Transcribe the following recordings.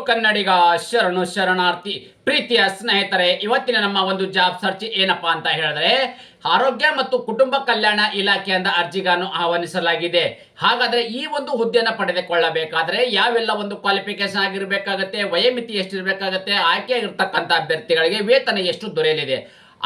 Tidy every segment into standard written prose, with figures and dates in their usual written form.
ಕನ್ನಡಿಗ ಶರಣು ಶರಣಾರ್ಥಿ. ಪ್ರೀತಿಯ ಸ್ನೇಹಿತರೆ, ಇವತ್ತಿನ ನಮ್ಮ ಒಂದು ಜಾಬ್ ಸರ್ಚ್ ಏನಪ್ಪಾ ಅಂತ ಹೇಳಿದ್ರೆ, ಆರೋಗ್ಯ ಮತ್ತು ಕುಟುಂಬ ಕಲ್ಯಾಣ ಇಲಾಖೆಯಿಂದ ಅರ್ಜಿಗಳನ್ನು ಆಹ್ವಾನಿಸಲಾಗಿದೆ. ಹಾಗಾದ್ರೆ ಈ ಒಂದು ಹುದ್ದೆಯನ್ನು ಪಡೆದುಕೊಳ್ಳಬೇಕಾದ್ರೆ ಯಾವೆಲ್ಲ ಒಂದು ಕ್ವಾಲಿಫಿಕೇಶನ್ ಆಗಿರಬೇಕಾಗತ್ತೆ, ವಯೋಮಿತಿ ಎಷ್ಟಿರಬೇಕಾಗತ್ತೆ, ಆಯ್ಕೆಯಾಗಿರ್ತಕ್ಕಂಥ ಅಭ್ಯರ್ಥಿಗಳಿಗೆ ವೇತನ ಎಷ್ಟು ದೊರೆಯಲಿದೆ,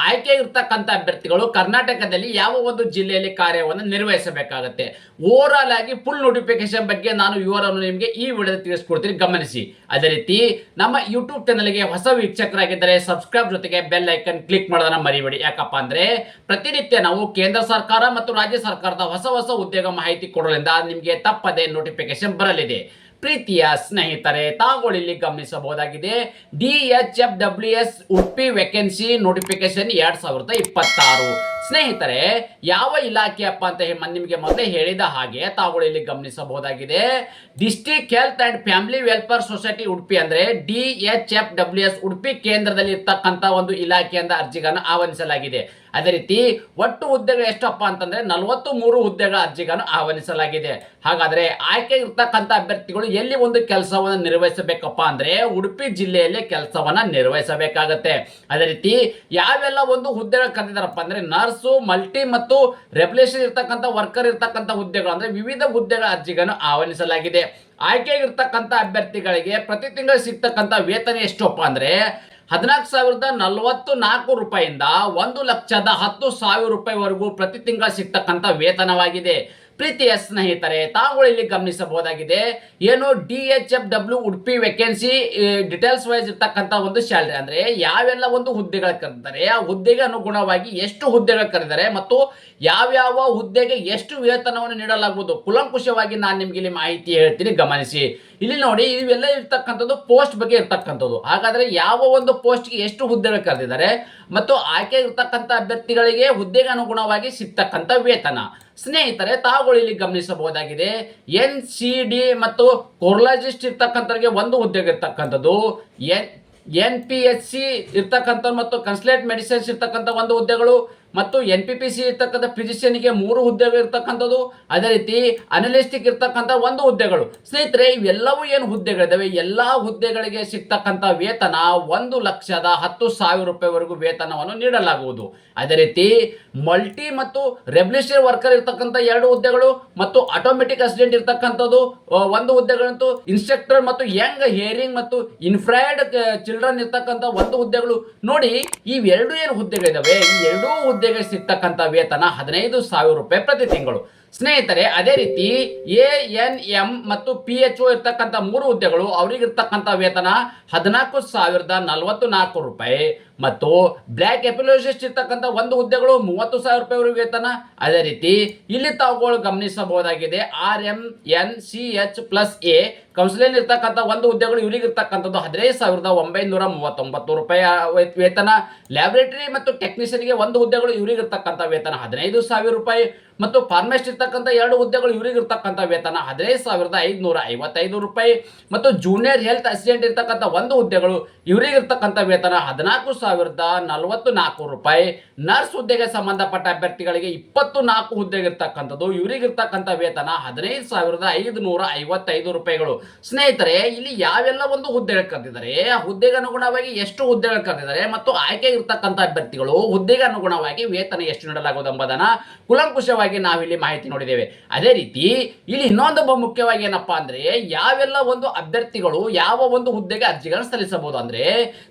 ಆಯ್ಕೆ ಇರ್ತಕ್ಕಂಥ ಅಭ್ಯರ್ಥಿಗಳು ಕರ್ನಾಟಕದಲ್ಲಿ ಯಾವ ಒಂದು ಜಿಲ್ಲೆಯಲ್ಲಿ ಕಾರ್ಯವನ್ನು ನಿರ್ವಹಿಸಬೇಕಾಗತ್ತೆ, ಓವರ್ ಆಲ್ ಆಗಿ ಫುಲ್ ನೋಟಿಫಿಕೇಶನ್ ಬಗ್ಗೆ ನಾನು ವಿವರವನ್ನು ನಿಮಗೆ ಈ ವಿಡಿಯೋದಲ್ಲಿ ತಿಳಿಸ್ಕೊಡ್ತೀನಿ, ಗಮನಿಸಿ. ಅದೇ ರೀತಿ ನಮ್ಮ ಯೂಟ್ಯೂಬ್ ಚಾನಲ್ಗೆ ಹೊಸ ವೀಕ್ಷಕರಾಗಿದ್ದರೆ ಸಬ್ಸ್ಕ್ರೈಬ್ ಜೊತೆಗೆ ಬೆಲ್ ಐಕನ್ ಕ್ಲಿಕ್ ಮಾಡೋದನ್ನ ಮರಿಬೇಡಿ. ಯಾಕಪ್ಪ ಅಂದ್ರೆ ಪ್ರತಿನಿತ್ಯ ನಾವು ಕೇಂದ್ರ ಸರ್ಕಾರ ಮತ್ತು ರಾಜ್ಯ ಸರ್ಕಾರದ ಹೊಸ ಹೊಸ ಉದ್ಯೋಗ ಮಾಹಿತಿ ಕೊಡೋದ್ರಿಂದ ನಿಮಗೆ ತಪ್ಪದೆ ನೋಟಿಫಿಕೇಶನ್ ಬರಲಿದೆ. ಪ್ರೀತಿಯ ಸ್ನೇಹಿತರೆ, ತಾವುಗಳು ಇಲ್ಲಿ ಗಮನಿಸಬಹುದಾಗಿದೆ, DHFWS ಉಡುಪಿ ವೇಕೆನ್ಸಿ ನೋಟಿಫಿಕೇಶನ್ 2026. ಸ್ನೇಹಿತರೆ, ಯಾವ ಇಲಾಖೆಯಪ್ಪ ಅಂತ ನಿಮಗೆ ಮೊದಲೇ ಹೇಳಿದ ಹಾಗೆ ತಾವುಗಳು ಇಲ್ಲಿ ಗಮನಿಸಬಹುದಾಗಿದೆ, district health and family welfare society Udupi ಅಂದ್ರೆ DHFWS ಉಡುಪಿ ಕೇಂದ್ರದಲ್ಲಿ ಇರ್ತಕ್ಕಂಥ ಒಂದು ಇಲಾಖೆಯಿಂದ ಅರ್ಜಿಗಳನ್ನು ಆಹ್ವಾನಿಸಲಾಗಿದೆ. ಅದೇ ರೀತಿ ಒಟ್ಟು ಹುದ್ದೆಗಳು ಎಷ್ಟಪ್ಪ ಅಂತಂದ್ರೆ 43 ಹುದ್ದೆಗಳ ಅರ್ಜಿಗಳನ್ನು ಆಹ್ವಾನಿಸಲಾಗಿದೆ. ಹಾಗಾದ್ರೆ ಆಯ್ಕೆ ಇರ್ತಕ್ಕಂಥ ಅಭ್ಯರ್ಥಿಗಳು ಎಲ್ಲಿ ಒಂದು ಕೆಲಸವನ್ನು ನಿರ್ವಹಿಸಬೇಕಪ್ಪ ಅಂದ್ರೆ ಉಡುಪಿ ಜಿಲ್ಲೆಯಲ್ಲಿ ಕೆಲಸವನ್ನ ನಿರ್ವಹಿಸಬೇಕಾಗತ್ತೆ. ಅದೇ ರೀತಿ ಯಾವೆಲ್ಲ ಒಂದು ಹುದ್ದೆಗಳು ಕರೆದಿದ್ದಾರಪ್ಪ ಅಂದ್ರೆ ನರ್ಸು, ಮಲ್ಟಿ ಮತ್ತು ರೆಪ್ಯುಲೇಷನ್ ಇರ್ತಕ್ಕಂಥ ವರ್ಕರ್ ಇರ್ತಕ್ಕಂಥ ಹುದ್ದೆಗಳು ಅಂದ್ರೆ ವಿವಿಧ ಹುದ್ದೆಗಳ ಅರ್ಜಿಗಳನ್ನು ಆಹ್ವಾನಿಸಲಾಗಿದೆ. ಆಯ್ಕೆಯಾಗಿರ್ತಕ್ಕಂಥ ಅಭ್ಯರ್ಥಿಗಳಿಗೆ ಪ್ರತಿ ತಿಂಗಳು ಸಿಗ್ತಕ್ಕಂಥ ವೇತನ ಎಷ್ಟಪ್ಪ ಅಂದ್ರೆ 14,044 ರೂಪಾಯಿಂದ 1,10,10,000 ರೂಪಾಯಿವರೆಗೂ ಪ್ರತಿ ತಿಂಗಳು ಸಿಗ್ತಕ್ಕಂಥ ವೇತನವಾಗಿದೆ. ಪ್ರೀತಿಯ ಸ್ನೇಹಿತರೆ, ತಾವುಗಳು ಇಲ್ಲಿ ಗಮನಿಸಬಹುದಾಗಿದೆ, ಏನು DHFW Udupi vacancy details wise ಇರ್ತಕ್ಕಂಥ ಒಂದು ಸ್ಯಾಲರಿ ಅಂದ್ರೆ ಯಾವೆಲ್ಲ ಒಂದು ಹುದ್ದೆಗಳು ಕರೆದಿದ್ದಾರೆ, ಆ ಹುದ್ದೆಗೆ ಅನುಗುಣವಾಗಿ ಎಷ್ಟು ಹುದ್ದೆಗಳು ಕರೆದಿದ್ದಾರೆ ಮತ್ತು ಯಾವ್ಯಾವ ಹುದ್ದೆಗೆ ಎಷ್ಟು ವೇತನವನ್ನು ನೀಡಲಾಗುವುದು ಕೂಲಂಕುಷವಾಗಿ ನಾನು ನಿಮ್ಗೆ ಇಲ್ಲಿ ಮಾಹಿತಿ ಹೇಳ್ತೀನಿ, ಗಮನಿಸಿ. ಇಲ್ಲಿ ನೋಡಿ, ಇವೆಲ್ಲ ಇರ್ತಕ್ಕಂಥದ್ದು ಪೋಸ್ಟ್ ಬಗ್ಗೆ ಇರ್ತಕ್ಕಂಥದ್ದು. ಹಾಗಾದ್ರೆ ಯಾವ ಒಂದು ಪೋಸ್ಟ್ಗೆ ಎಷ್ಟು ಹುದ್ದೆಗಳು ಕರೆದಿದ್ದಾರೆ ಮತ್ತು ಆಯ್ಕೆ ಇರ್ತಕ್ಕಂಥ ಅಭ್ಯರ್ಥಿಗಳಿಗೆ ಹುದ್ದೆಗೆ ಅನುಗುಣವಾಗಿ ಸಿಗ್ತಕ್ಕಂಥ ವೇತನ. ಸ್ನೇಹಿತರೆ, ತಾವುಗಳು ಇಲ್ಲಿ ಗಮನಿಸಬಹುದಾಗಿದೆ, NCD ಮತ್ತು ಕೋರ್ಲಾಜಿಸ್ಟ್ ಇರ್ತಕ್ಕಂಥವ್ರಿಗೆ ಒಂದು ಹುದ್ದೆಗೆ ಇರ್ತಕ್ಕಂಥದ್ದು, NPHC ಇರ್ತಕ್ಕಂಥ ಮತ್ತು ಕನ್ಸಲ್ಟೇಟ್ ಮೆಡಿಸಿನ್ಸ್ ಇರ್ತಕ್ಕಂಥ ಒಂದು ಹುದ್ದೆಗಳು ಮತ್ತು NPPC ಇರ್ತಕ್ಕಂಥ ಫಿಸಿಷಿಯನ್ಗೆ 3 ಹುದ್ದೆಗಳು ಇರ್ತಕ್ಕಂಥದ್ದು. ಅದೇ ರೀತಿ ಅನಲಿಸ್ಟಿಕ್ ಇರ್ತಕ್ಕಂಥ ಒಂದು ಹುದ್ದೆಗಳು. ಸ್ನೇಹಿತರೆ, ಇವೆಲ್ಲವೂ ಏನು ಹುದ್ದೆಗಳಿದಾವೆ, ಎಲ್ಲಾ ಹುದ್ದೆಗಳಿಗೆ ಸಿಗ್ತಕ್ಕಂಥ ವೇತನ 1,10,10,000 ರೂಪಾಯಿವರೆಗೂ ವೇತನವನ್ನು ನೀಡಲಾಗುವುದು. ಅದೇ ರೀತಿ ಮಲ್ಟಿ ಮತ್ತು ರೆಬ್ಯುಲೇಷನ್ ವರ್ಕರ್ ಇರ್ತಕ್ಕಂಥ 2 ಹುದ್ದೆಗಳು ಮತ್ತು ಆಟೋಮೆಟಿಕ್ ಅಸಿಸ್ಟೆಂಟ್ ಇರ್ತಕ್ಕಂಥದ್ದು ಒಂದು ಹುದ್ದೆಗಳಂತೂ, ಇನ್ಸ್ಟ್ರಕ್ಟರ್ ಮತ್ತು ಯಂಗ್ ಹಿಯರಿಂಗ್ ಮತ್ತು ಇನ್ಫ್ರಾಯ್ಡ್ ಚಿಲ್ಡ್ರನ್ ಇರ್ತಕ್ಕಂಥ ಒಂದು ಹುದ್ದೆಗಳು. ನೋಡಿ, ಇವೆರಡು ಏನು ಹುದ್ದೆಗಳಿದಾವೆ, ಈ ಎರಡೂ ಹುದ್ದೆಗೆ ಸಿಗ್ತಕ್ಕಂಥ ವೇತನ 15,000 ರೂಪಾಯಿ ಪ್ರತಿ ತಿಂಗಳು. ಸ್ನೇಹಿತರೆ, ಅದೇ ರೀತಿ ANM ಮತ್ತು PHO ಇರ್ತಕ್ಕಂಥ 3 ಹುದ್ದೆಗಳು, ಅವರಿಗಿರ್ತಕ್ಕಂಥ ವೇತನ 14,044 ರೂಪಾಯಿ ಮತ್ತು ಬ್ಲ್ಯಾಕ್ ಎಪಿಲೋಜಿಸ್ಟ್ ಇರ್ತಕ್ಕಂಥ ಒಂದು ಹುದ್ದೆಗಳು 30,000 ರೂಪಾಯಿ ವೇತನ. ಅದೇ ರೀತಿ ಇಲ್ಲಿ ತಾವುಗಳು ಗಮನಿಸಬಹುದಾಗಿದೆ, RMNCH+A ಕೌನ್ಸಿಲಿನ್ ಇರ್ತಕ್ಕಂಥ ಒಂದು ಹುದ್ದೆಗಳು, ಇವರಿಗಿರ್ತಕ್ಕಂಥದ್ದು 15,939 ರೂಪಾಯಿ ವೇತನ. ಲ್ಯಾಬೊರೇಟರಿ ಮತ್ತು ಟೆಕ್ನಿಷಿಯನ್ಗೆ ಒಂದು ಹುದ್ದೆಗಳು, ಇವರಿಗಿರ್ತಕ್ಕಂಥ ವೇತನ 15,000 ರೂಪಾಯಿ ಮತ್ತು ಫಾರ್ಮಸಿಸ್ಟ್ ಇರ್ತಕ್ಕಂಥ 2 ಹುದ್ದೆಗಳು, ಇವರಿಗಿರ್ತಕ್ಕಂಥ ವೇತನ 15,555 ರೂಪಾಯಿ ಮತ್ತು ಜೂನಿಯರ್ ಹೆಲ್ತ್ ಅಸಿಸ್ಟೆಂಟ್ ಇರ್ತಕ್ಕಂಥ ಒಂದು ಹುದ್ದೆಗಳು, ಇವರಿಗಿರ್ತಕ್ಕಂಥ ವೇತನ 14,044 ರೂಪಾಯಿ. ನರ್ಸ್ ಹುದ್ದೆಗೆ ಸಂಬಂಧಪಟ್ಟ ಅಭ್ಯರ್ಥಿಗಳಿಗೆ 24 ಹುದ್ದೆಗೆ ಇರ್ತಕ್ಕಂಥದ್ದು, ಇವರಿಗಿರ್ತಕ್ಕಂಥ ವೇತನ 15,555 ರೂಪಾಯಿಗಳು. ಸ್ನೇಹಿತರೆ, ಇಲ್ಲಿ ಯಾವೆಲ್ಲ ಒಂದು ಹುದ್ದೆಗಳು ಕರೆದಿದ್ದಾರೆ, ಆ ಹುದ್ದೆಗೆ ಅನುಗುಣವಾಗಿ ಎಷ್ಟು ಹುದ್ದೆಗಳು ಕರೆದಿದ್ದಾರೆ ಮತ್ತು ಆಯ್ಕೆ ಇರ್ತಕ್ಕಂಥ ಅಭ್ಯರ್ಥಿಗಳು ಹುದ್ದೆಗೆ ಅನುಗುಣವಾಗಿ ವೇತನ ಎಷ್ಟು ನೀಡಲಾಗುವುದು ಎಂಬುದನ್ನು ಕೂಲಂಕುಷವಾಗಿ ನಾವಿಲ್ಲಿ ಮಾಹಿತಿ ನೋಡಿದ್ದೇವೆ. ಅದೇ ರೀತಿ ಇಲ್ಲಿ ಇನ್ನೊಂದು ಮುಖ್ಯವಾಗಿ ಏನಪ್ಪಾ ಅಂದ್ರೆ, ಯಾವೆಲ್ಲ ಒಂದು ಅಭ್ಯರ್ಥಿಗಳು ಯಾವ ಒಂದು ಹುದ್ದೆಗೆ ಅರ್ಜಿಗಳನ್ನು ಸಲ್ಲಿಸಬಹುದು ಅಂದ್ರೆ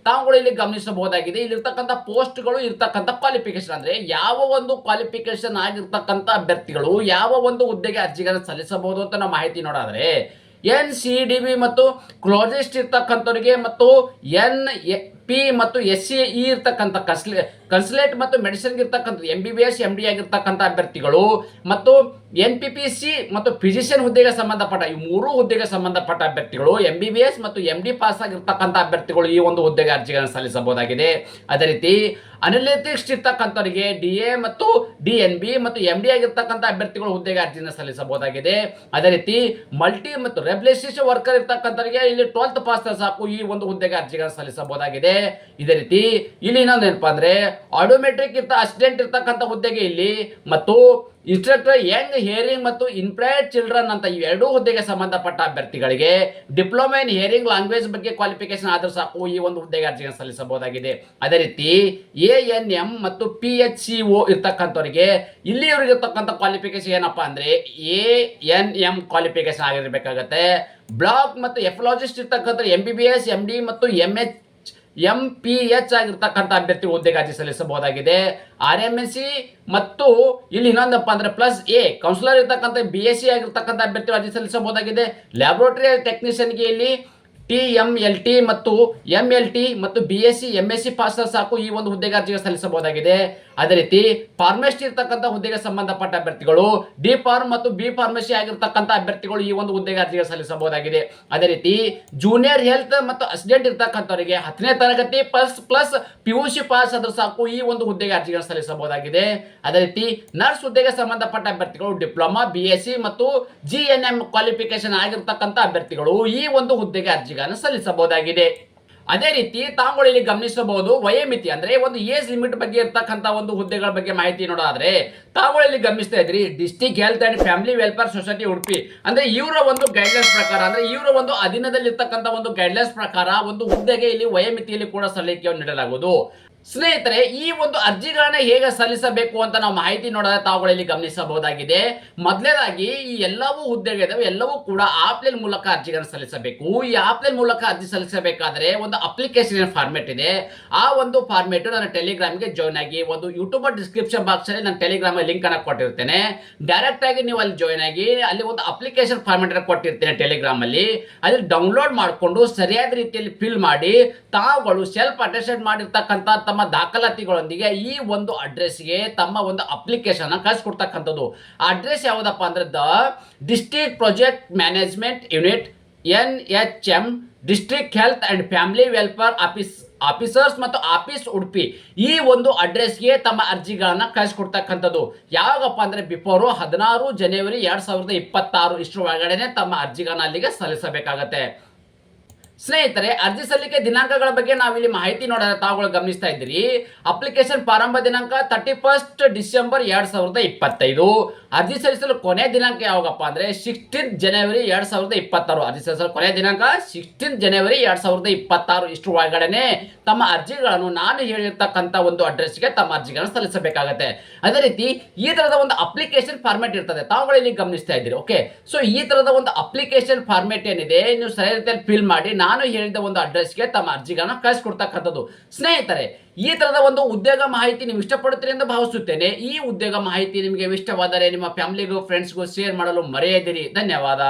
ತಾವುಗಳು ಇಲ್ಲಿ ಗಮನಿಸಬಹುದಾಗಿದೆ, ಇಲ್ಲಿರ್ತಕ್ಕಂಥ ಪೋಸ್ಟ್ಗಳು ಇರ್ತಕ್ಕಂಥ ಕ್ವಾಲಿಫಿಕೇಶನ್ ಅಂದ್ರೆ ಯಾವ ಒಂದು ಕ್ವಾಲಿಫಿಕೇಶನ್ ಆಗಿರ್ತಕ್ಕಂಥ ಅಭ್ಯರ್ಥಿಗಳು ಯಾವ ಒಂದು ಹುದ್ದೆಗೆ ಅರ್ಜಿಗಳನ್ನು ಸಲ್ಲಿಸಬಹುದು ಅಂತ ನಾವು ಮಾಹಿತಿ ನೋಡಿದ್ರೆ, NCDB ಮತ್ತು ಕ್ಲೋಸಿಸ್ಟ್ ಇರ್ತಕ್ಕಂಥವ್ರಿಗೆ ಮತ್ತು NP ಮತ್ತು SCE ಇರ್ತಕ್ಕಂಥ ಕನ್ಸಲೇಟ್ ಮತ್ತು ಮೆಡಿಸಿನ್ಗೆ ಇರ್ತಕ್ಕಂಥ MBBS MD ಆಗಿರ್ತಕ್ಕಂಥ ಅಭ್ಯರ್ಥಿಗಳು ಮತ್ತು NPPC ಮತ್ತು ಫಿಸಿಷಿಯನ್ ಹುದ್ದೆಗೆ ಸಂಬಂಧಪಟ್ಟ ಈ 3 ಹುದ್ದೆಗೆ ಸಂಬಂಧಪಟ್ಟ ಅಭ್ಯರ್ಥಿಗಳು, MBBS ಮತ್ತು MD ಪಾಸ್ ಆಗಿರ್ತಕ್ಕಂಥ ಅಭ್ಯರ್ಥಿಗಳು ಈ ಒಂದು ಹುದ್ದೆಗೆ ಅರ್ಜಿಗಳನ್ನು ಸಲ್ಲಿಸಬಹುದಾಗಿದೆ. ಅದೇ ರೀತಿ ಅನಲಿಟಿಕ್ಸ್ ಇರ್ತಕ್ಕಂಥವರಿಗೆ DA ಮತ್ತು DNB ಮತ್ತು MD ಆಗಿರ್ತಕ್ಕಂಥ ಅಭ್ಯರ್ಥಿಗಳು ಹುದ್ದೆಗೆ ಅರ್ಜಿಯನ್ನು ಸಲ್ಲಿಸಬಹುದಾಗಿದೆ. ಅದೇ ರೀತಿ ಮಲ್ಟಿ ಮತ್ತು ರೆಬ್ಯುಲೇಷನ್ ವರ್ಕರ್ ಇರ್ತಕ್ಕಂಥವರಿಗೆ ಇಲ್ಲಿ 12th ಪಾಸ್ ಸಾಕು, ಈ ಒಂದು ಹುದ್ದೆಗೆ ಅರ್ಜಿಗಳನ್ನು ಸಲ್ಲಿಸಬಹುದಾಗಿದೆ. ಇದೇ ರೀತಿ ಇಲ್ಲಿ ಇನ್ನೊಂದು ಏನಪ್ಪಾ ಅಂದ್ರೆ ಆಟೋಮೆಟ್ರಿಕ್ ಅಸಿಸ್ಟೆಂಟ್ ಇರ್ತಕ್ಕಂಥ ಹುದ್ದೆಗೆ ಇಲ್ಲಿ ಮತ್ತು ಇನ್ಸ್ಟ್ರಕ್ಟರ್ ಯಂಗ್ ಹಿಯರಿಂಗ್ ಮತ್ತು ಇನ್ಪ್ಲೈಡ್ ಚಿಲ್ಡ್ರನ್ ಅಂತ ಇವೆರಡೂ ಹುದ್ದೆಗೆ ಸಂಬಂಧಪಟ್ಟ ಅಭ್ಯರ್ಥಿಗಳಿಗೆ ಡಿಪ್ಲೊಮಾ ಇನ್ ಹಿಯರಿಂಗ್ ಲ್ಯಾಂಗ್ವೇಜ್ ಬಗ್ಗೆ ಕ್ವಾಲಿಫಿಕೇಶನ್ ಆದರೂ ಸಾಕು ಈ ಒಂದು ಹುದ್ದೆಗೆ ಅರ್ಜಿಯನ್ನು ಸಲ್ಲಿಸಬಹುದಾಗಿದೆ. ಅದೇ ರೀತಿ ANM ಮತ್ತು PHCO ಇರ್ತಕ್ಕಂಥವರಿಗೆ ಇಲ್ಲಿ ಇವರಿಗೆ ಇರ್ತಕ್ಕಂಥ ಕ್ವಾಲಿಫಿಕೇಶನ್ ಏನಪ್ಪಾ ಅಂದ್ರೆ ANM ಕ್ವಾಲಿಫಿಕೇಶನ್ ಆಗಿರಬೇಕಾಗತ್ತೆ. ಬ್ಲಾಕ್ ಮತ್ತು ಎಫಾಲಜಿಸ್ಟ್ ಇರ್ತಕ್ಕಂಥ MBBS MD ಮತ್ತು MPH ಆಗಿರ್ತಕ್ಕಂಥ ಅಭ್ಯರ್ಥಿ ಹುದ್ದೆಗೆ ಅರ್ಜಿ ಸಲ್ಲಿಸಬಹುದಾಗಿದೆ. RMC ಮತ್ತು ಇಲ್ಲಿ ಇನ್ನೊಂದಪ್ಪ ಅಂದ್ರೆ +A ಕೌನ್ಸಿಲರ್ ಇರ್ತಕ್ಕಂಥ BSc ಆಗಿರ್ತಕ್ಕಂಥ ಅಭ್ಯರ್ಥಿ ಅರ್ಜಿ ಸಲ್ಲಿಸಬಹುದಾಗಿದೆ. ಲ್ಯಾಬೋರೇಟರಿ ಟೆಕ್ನಿಷಿಯನ್ಗೆ ಇಲ್ಲಿ TMLT ಮತ್ತು MLT ಮತ್ತು BSc MSc ಪಾಸ್ ಸಾಕು ಈ ಒಂದು ಹುದ್ದೆಗೆ ಅರ್ಜಿಗೆ ಸಲ್ಲಿಸಬಹುದಾಗಿದೆ. ಅದೇ ರೀತಿ ಫಾರ್ಮಸಿಸ್ಟ್ ಇರ್ತಕ್ಕಂಥ ಹುದ್ದೆಗೆ ಸಂಬಂಧಪಟ್ಟ ಅಭ್ಯರ್ಥಿಗಳು D ಫಾರ್ಮ್ ಮತ್ತು B ಫಾರ್ಮಸಿ ಆಗಿರ್ತಕ್ಕಂಥ ಅಭ್ಯರ್ಥಿಗಳು ಈ ಒಂದು ಹುದ್ದೆಗೆ ಅರ್ಜಿಗೆ ಸಲ್ಲಿಸಬಹುದಾಗಿದೆ. ಅದೇ ರೀತಿ ಜೂನಿಯರ್ ಹೆಲ್ತ್ ಮತ್ತು ಅಸಿಸ್ಟೆಂಟ್ ಇರ್ತಕ್ಕಂಥವರಿಗೆ 10ನೇ ತರಗತಿ ಪ್ಲಸ್ PUC ಪಾಸ್ ಆದರೂ ಸಾಕು ಈ ಒಂದು ಹುದ್ದೆಗೆ ಅರ್ಜಿಗೆ ಸಲ್ಲಿಸಬಹುದಾಗಿದೆ. ಅದೇ ರೀತಿ ನರ್ಸ್ ಹುದ್ದೆಗೆ ಸಂಬಂಧಪಟ್ಟ ಅಭ್ಯರ್ಥಿಗಳು ಡಿಪ್ಲೊಮಾ BSc ಮತ್ತು GNM ಕ್ವಾಲಿಫಿಕೇಶನ್ ಆಗಿರ್ತಕ್ಕಂಥ ಅಭ್ಯರ್ಥಿಗಳು ಈ ಒಂದು ಹುದ್ದೆಗೆ ಅರ್ಜಿಗಳನ್ನು ಸಲ್ಲಿಸಬಹುದಾಗಿದೆ. ಅದೇ ರೀತಿ ತಾವುಗಳು ಇಲ್ಲಿ ಗಮನಿಸಬಹುದು ವಯೋಮಿತಿ ಅಂದ್ರೆ ಒಂದು ಏಜ್ ಲಿಮಿಟ್ ಬಗ್ಗೆ ಇರ್ತಕ್ಕಂಥ ಒಂದು ಹುದ್ದೆಗಳ ಬಗ್ಗೆ ಮಾಹಿತಿ ನೋಡೋದಾದ್ರೆ ತಾವುಗಳು ಇಲ್ಲಿ ಗಮನಿಸ್ತಾ ಇದ್ರಿ district health and family welfare society Udupi ಅಂದ್ರೆ ಇವರ ಒಂದು ಗೈಡ್ಲೈನ್ಸ್ ಪ್ರಕಾರ ಅಂದ್ರೆ ಇವರ ಒಂದು ಅಧೀನದಲ್ಲಿ ಇರ್ತಕ್ಕಂಥ ಒಂದು ಗೈಡ್ಲೈನ್ಸ್ ಪ್ರಕಾರ ಒಂದು ಹುದ್ದೆಗೆ ಇಲ್ಲಿ ವಯೋಮಿತಿಯಲ್ಲಿ ಕೂಡ ಸಲ್ಲಿಕೆಯನ್ನು ನೀಡಲಾಗುವುದು. ಸ್ನೇಹಿತರೆ ಈ ಒಂದು ಅರ್ಜಿಗಳನ್ನ ಹೇಗೆ ಸಲ್ಲಿಸಬೇಕು ಅಂತ ನಾವು ಮಾಹಿತಿ ನೋಡಿದ್ರೆ ತಾವುಗಳಲ್ಲಿ ಗಮನಿಸಬಹುದಾಗಿದೆ. ಮೊದಲನೇದಾಗಿ ಈ ಎಲ್ಲವೂ ಹುದ್ದೆಗಳಿದಾವೆ ಎಲ್ಲವೂ ಕೂಡ ಆಫ್ಲೈನ್ ಮೂಲಕ ಅರ್ಜಿಗಳನ್ನು ಸಲ್ಲಿಸಬೇಕು. ಈ ಆಫ್ಲೈನ್ ಮೂಲಕ ಅರ್ಜಿ ಸಲ್ಲಿಸಬೇಕಾದ್ರೆ ಒಂದು ಅಪ್ಲಿಕೇಶನ್ ಫಾರ್ಮೆಟ್ ಇದೆ. ಆ ಒಂದು ಫಾರ್ಮೆಟ್ ನನ್ನ ಟೆಲಿಗ್ರಾಮ್ಗೆ ಜಾಯ್ನ್ ಆಗಿ ಒಂದು ಯೂಟ್ಯೂಬ್ ಡಿಸ್ಕ್ರಿಪ್ಷನ್ ಬಾಕ್ಸ್ ಅಲ್ಲಿ ನಾನು ಟೆಲಿಗ್ರಾಮ್ ಲಿಂಕ್ ಅನ್ನು ಕೊಟ್ಟಿರ್ತೇನೆ. ಡೈರೆಕ್ಟ್ ಆಗಿ ನೀವು ಅಲ್ಲಿ ಜಾಯ್ನ್ ಆಗಿ ಅಲ್ಲಿ ಒಂದು ಅಪ್ಲಿಕೇಶನ್ ಫಾರ್ಮೆಟ್ ಅನ್ನು ಕೊಟ್ಟಿರ್ತೇನೆ ಟೆಲಿಗ್ರಾಮ್ ಅಲ್ಲಿ. ಅಲ್ಲಿ ಡೌನ್ಲೋಡ್ ಮಾಡಿಕೊಂಡು ಸರಿಯಾದ ರೀತಿಯಲ್ಲಿ ಫಿಲ್ ಮಾಡಿ ತಾವುಗಳು ಸೆಲ್ಫ್ ಅಟೆಸ್ಟೆಡ್ ಮಾಡಿರ್ತಕ್ಕಂಥ ತಮ್ಮ ದಾಖಲಾತಿಗಳೊಂದಿಗೆ ಈ ಒಂದು ಅಡ್ರೆಸ್ಗೆ ತಮ್ಮ ಒಂದು ಅಪ್ಲಿಕೇಶನ್ ಕಳಿಸ್ಕೊಡ್ತಕ್ಕಂಥದ್ದು. ಅಡ್ರೆಸ್ ಯಾವುದಪ್ಪ ಅಂದ್ರೆ the district project management unit NHM district health and family welfare officers ಮತ್ತು ಆಫೀಸ್ ಉಡುಪಿ ಈ ಒಂದು ಅಡ್ರೆಸ್ಗೆ ತಮ್ಮ ಅರ್ಜಿಗಳನ್ನ ಕಳಿಸ್ಕೊಡ್ತಕ್ಕಂಥದ್ದು. ಯಾವಾಗಪ್ಪ ಅಂದ್ರೆ ಬಿಫೋರು 16 ಜನವರಿ 2026 ಇಷ್ಟರ ಒಳಗಡೆನೆ ತಮ್ಮ ಅರ್ಜಿಗಳನ್ನ ಅಲ್ಲಿಗೆ ಸಲ್ಲಿಸಬೇಕಾಗತ್ತೆ. ಸ್ನೇಹಿತರೆ ಅರ್ಜಿ ಸಲ್ಲಿಕೆ ದಿನಾಂಕಗಳ ಬಗ್ಗೆ ನಾವಿಲ್ಲಿ ಮಾಹಿತಿ ನೋಡೋಣ ತಾವುಗಳು ಗಮನಿಸ್ತಾ ಇದ್ದೀರಿ. ಅಪ್ಲಿಕೇಶನ್ ಪ್ರಾರಂಭ ದಿನಾಂಕ 31 ಡಿಸೆಂಬರ್ 2025. ಅರ್ಜಿ ಸಲ್ಲಿಸಲು ಕೊನೆಯ ದಿನಾಂಕ ಯಾವಾಗಪ್ಪ ಅಂದ್ರೆ 16 ಜನವರಿ 2026. ಅರ್ಜಿ ಸಲ್ಲಿಸಲು ಕೊನೆಯ ದಿನಾಂಕ 16 ಜನವರಿ 2026 ಇಷ್ಟು ಒಳಗಡೆನೆ ತಮ್ಮ ಅರ್ಜಿಗಳನ್ನು ನಾನು ಹೇಳಿರ್ತಕ್ಕಂಥ ಒಂದು ಅಡ್ರೆಸ್ಗೆ ತಮ್ಮ ಅರ್ಜಿಗಳನ್ನು ಸಲ್ಲಿಸಬೇಕಾಗತ್ತೆ. ಅದೇ ರೀತಿ ಈ ತರದ ಒಂದು ಅಪ್ಲಿಕೇಶನ್ ಫಾರ್ಮೆಟ್ ಇರ್ತದೆ ತಾವುಗಳು ಇಲ್ಲಿ ಗಮನಿಸ್ತಾ ಇದ್ದೀರಿ. ಓಕೆ, ಸೊ ಈ ತರದ ಒಂದು ಅಪ್ಲಿಕೇಶನ್ ಫಾರ್ಮೆಟ್ ಏನಿದೆ ನೀವು ಸರಿಯಾದ ರೀತಿಯಲ್ಲಿ ಫಿಲ್ ಮಾಡಿ ನಾನು ಹೇಳಿದ ಒಂದು ಅಡ್ರೆಸ್ಗೆ ತಮ್ಮ ಅರ್ಜಿಗಳನ್ನ ಕಳಿಸ್ಕೊಡ್ತಕ್ಕಂಥದ್ದು. ಸ್ನೇಹಿತರೆ ಈ ತರದ ಒಂದು ಉದ್ಯೋಗ ಮಾಹಿತಿ ನೀವು ಇಷ್ಟಪಡುತ್ತೀರಿ ಎಂದು ಭಾವಿಸುತ್ತೇನೆ. ಈ ಉದ್ಯೋಗ ಮಾಹಿತಿ ನಿಮಗೆ ಇಷ್ಟವಾದರೆ ನಿಮ್ಮ ಫ್ಯಾಮಿಲಿಗೂ ಫ್ರೆಂಡ್ಸ್ಗೂ ಶೇರ್ ಮಾಡಲು ಮರೆಯದಿರಿ. ಧನ್ಯವಾದ.